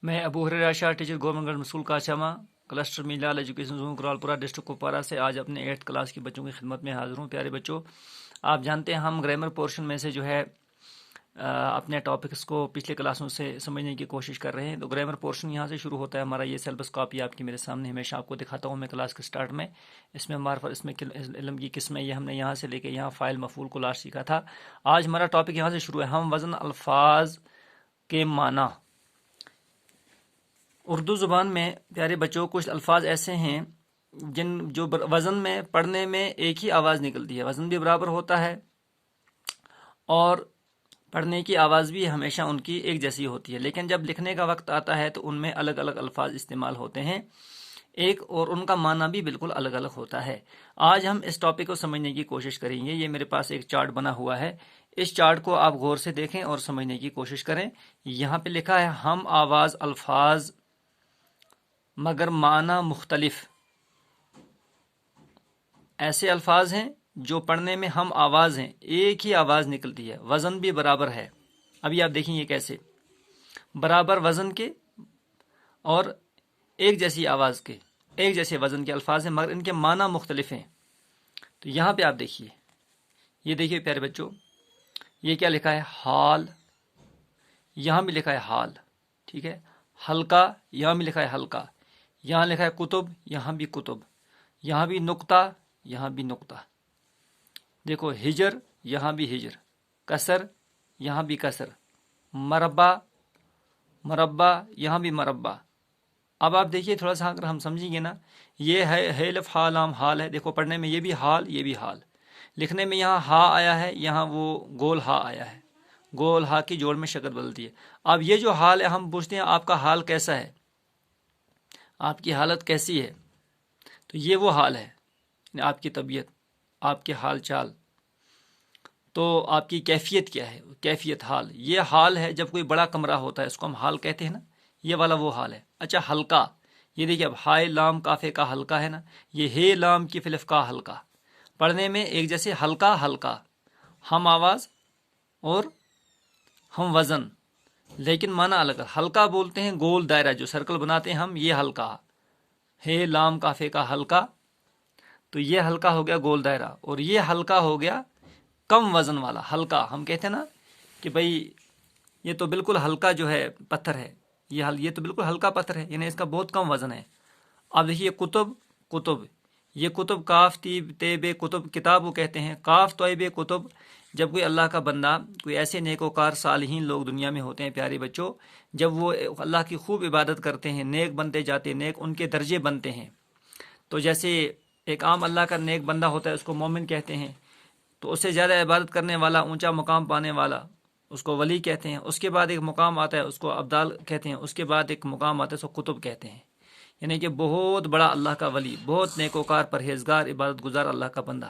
میں Abu Hurairah Shah teacher government مسول کاشامہ کلسٹر میلال education zone Kralpora district Kupwara سے آج اپنے 8th کلاس کے بچوں کی خدمت میں حاضر ہوں۔ پیارے بچوں، آپ جانتے ہیں ہم گرامر پورشن میں سے جو ہے اپنے ٹاپکس کو پچھلے کلاسوں سے سمجھنے کی کوشش کر رہے ہیں۔ تو گرامر پورشن یہاں سے شروع ہوتا ہے ہمارا۔ یہ سیلبس کاپی آپ کی میرے سامنے ہمیشہ آپ کو دکھاتا ہوں میں کلاس کے سٹارٹ میں۔ اس میں معرفت، اس میں علم کی قسمیں، یہ ہم نے یہاں سے لے کے یہاں فاعل مفعول کو لاسٹ سیکھا تھا۔ آج ہمارا ٹاپک یہاں سے شروع ہے، ہم وزن الفاظ کے معنی۔ اردو زبان میں پیارے بچوں کچھ الفاظ ایسے ہیں جو وزن میں پڑھنے میں ایک ہی آواز نکلتی ہے، وزن بھی برابر ہوتا ہے اور پڑھنے کی آواز بھی ہمیشہ ان کی ایک جیسی ہوتی ہے، لیکن جب لکھنے کا وقت آتا ہے تو ان میں الگ الگ الفاظ استعمال ہوتے ہیں ایک، اور ان کا معنی بھی بالکل الگ الگ ہوتا ہے۔ آج ہم اس ٹاپک کو سمجھنے کی کوشش کریں گے۔ یہ میرے پاس ایک چارٹ بنا ہوا ہے، اس چارٹ کو آپ غور سے دیکھیں اور سمجھنے کی کوشش کریں۔ یہاں پہ لکھا ہے ہم آواز الفاظ مگر معنی مختلف۔ ایسے الفاظ ہیں جو پڑھنے میں ہم آواز ہیں، ایک ہی آواز نکلتی ہے، وزن بھی برابر ہے۔ ابھی آپ دیکھیں یہ کیسے، برابر وزن کے اور ایک جیسی آواز کے، ایک جیسے وزن کے الفاظ ہیں مگر ان کے معنی مختلف ہیں۔ تو یہاں پہ آپ دیکھیے، یہ دیکھیے پیارے بچوں، یہ کیا لکھا ہے؟ حال۔ یہاں بھی لکھا ہے حال، ٹھیک ہے۔ ہلکا، یہاں بھی لکھا ہے ہلکا۔ یہاں لکھا ہے کتب، یہاں بھی کتب۔ یہاں بھی نقطہ، یہاں بھی نقطہ۔ دیکھو ہجر، یہاں بھی ہجر۔ کسر، یہاں بھی کسر۔ مربع، مربع، یہاں بھی مربع۔ اب آپ دیکھیے تھوڑا سا اگر ہم سمجھیں گے نا، یہ ہے لف حال لام حال ہے۔ دیکھو پڑھنے میں یہ بھی حال، یہ بھی حال۔ لکھنے میں یہاں ہا آیا ہے، یہاں وہ گول ہا آیا ہے، گول ہا کی جوڑ میں شکل بدلتی ہے۔ اب یہ جو حال ہے، ہم پوچھتے ہیں آپ کا حال کیسا ہے، آپ کی حالت کیسی ہے؟ تو یہ وہ حال ہے، یعنی آپ کی طبیعت، آپ کے حال چال، تو آپ کی کیفیت کیا ہے، کیفیت حال۔ یہ حال ہے جب کوئی بڑا کمرہ ہوتا ہے، اس کو ہم حال کہتے ہیں نا، یہ والا وہ حال ہے۔ اچھا ہلکا، یہ دیکھیے اب ہائے لام کافے کا ہلکا ہے نا، یہ ہے لام کی فلف کا ہلکا۔ پڑھنے میں ایک جیسے ہلکا ہلکا، ہم آواز اور ہم وزن، لیکن معنی الگ۔ ہلکا بولتے ہیں گول دائرہ جو سرکل بناتے ہیں ہم، یہ ہلکا ہے لام کافے کا ہلکا، تو یہ ہلکا ہو گیا گول دائرہ، اور یہ ہلکا ہو گیا کم وزن والا ہلکا۔ ہم کہتے ہیں نا کہ بھئی یہ تو بالکل ہلکا جو ہے پتھر ہے، یہ تو بالکل ہلکا پتھر ہے، یعنی اس کا بہت کم وزن ہے۔ اب دیکھیے کتب، کتب، یہ کتب کاف تیب کتب، کتاب وہ کہتے ہیں، کاف طیب کتب۔ جب کوئی اللہ کا بندہ، کوئی ایسے نیکوکار صالحین لوگ دنیا میں ہوتے ہیں پیارے بچوں، جب وہ اللہ کی خوب عبادت کرتے ہیں، نیک بنتے جاتے ہیں، نیک ان کے درجے بنتے ہیں۔ تو جیسے ایک عام اللہ کا نیک بندہ ہوتا ہے، اس کو مومن کہتے ہیں، تو اس سے زیادہ عبادت کرنے والا، اونچا مقام پانے والا، اس کو ولی کہتے ہیں۔ اس کے بعد ایک مقام آتا ہے، اس کو ابدال کہتے ہیں۔ اس کے بعد ایک مقام آتا ہے، اس کو قطب کہتے ہیں، یعنی کہ بہت بڑا اللہ کا ولی، بہت نیکوکار پرہیزگار عبادت گزار اللہ کا بندہ۔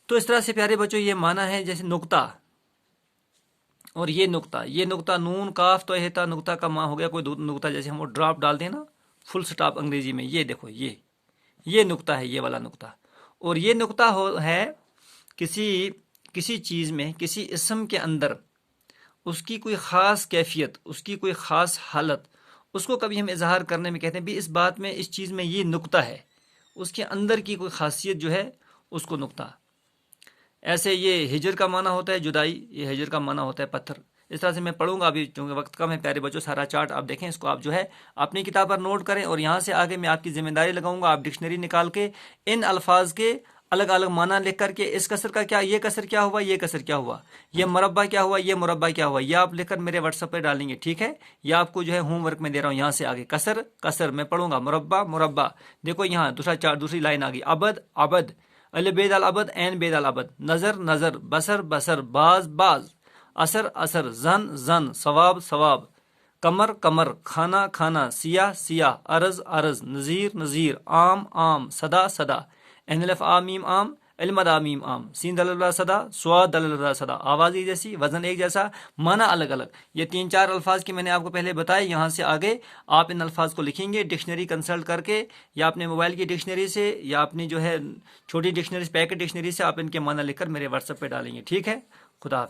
تو اس طرح سے پیارے بچوں یہ معنی ہے، جیسے نقطہ اور یہ نقطہ نون کاف تو ہیتا، نقطہ کا معنی ہو گیا کوئی نقطہ، جیسے ہم وہ ڈراپ ڈال دیں نا، فل سٹاپ انگریزی میں، یہ دیکھو یہ نقطہ ہے، یہ والا نقطہ۔ اور یہ نقطہ ہے کسی چیز میں، کسی اسم کے اندر اس کی کوئی خاص کیفیت، اس کی کوئی خاص حالت، اس کو کبھی ہم اظہار کرنے میں کہتے ہیں بھی اس بات میں، اس چیز میں یہ نقطہ ہے، اس کے اندر کی کوئی خاصیت جو ہے اس کو نقطہ۔ ایسے یہ ہجر کا معنی ہوتا ہے جدائی، یہ ہجر کا معنی ہوتا ہے پتھر۔ اس طرح سے میں پڑھوں گا، ابھی چونکہ وقت کم ہے پیارے بچوں، سارا چارٹ آپ دیکھیں، اس کو آپ جو ہے اپنی کتاب پر نوٹ کریں، اور یہاں سے آگے میں آپ کی ذمہ داری لگاؤں گا، آپ ڈکشنری نکال کے ان الفاظ کے الگ الگ معنی لکھ کر کے، اس کسر کا کیا، یہ کسر کیا ہوا، یہ کسر کیا ہوا، یہ مربع کیا ہوا، یہ مربع کیا ہوا، یہ آپ لکھ کر میرے واٹس ایپ پہ ڈالیں گے، ٹھیک ہے؟ یہ آپ کو جو ہے ہوم ورک میں دے رہا ہوں، یہاں سے آگے کسر کسر میں پڑھوں گا، مربع مربع۔ دیکھو یہاں دوسری لائن آ گئی، ابد ابد، الف بید الابد، عین بید الابد، نظر نظر، بصر بصر، باز باز، اثر اثر، زن زن، ثواب ثواب، کمر کمر، کھانا کھانا، سیاہ سیاہ، ارض ارض، نذیر نذیر، عام عام، صدا صدا، عین الف آ میم عام، علم دا میم عام، سین دل اللہ صدا، سواد دل اللہ صدا، آواز ایک جیسی، وزن ایک جیسا، معنی الگ الگ۔ یہ 3-4 الفاظ کی میں نے آپ کو پہلے بتائے، یہاں سے آگے آپ ان الفاظ کو لکھیں گے ڈکشنری کنسلٹ کر کے، یا اپنے موبائل کی ڈکشنری سے، یا اپنی جو ہے چھوٹی ڈکشنری، پیکٹ ڈکشنری سے آپ ان کے معنی لکھ کر میرے واٹس ایپ پہ ڈالیں گے، ٹھیک ہے؟ خدا حافظ۔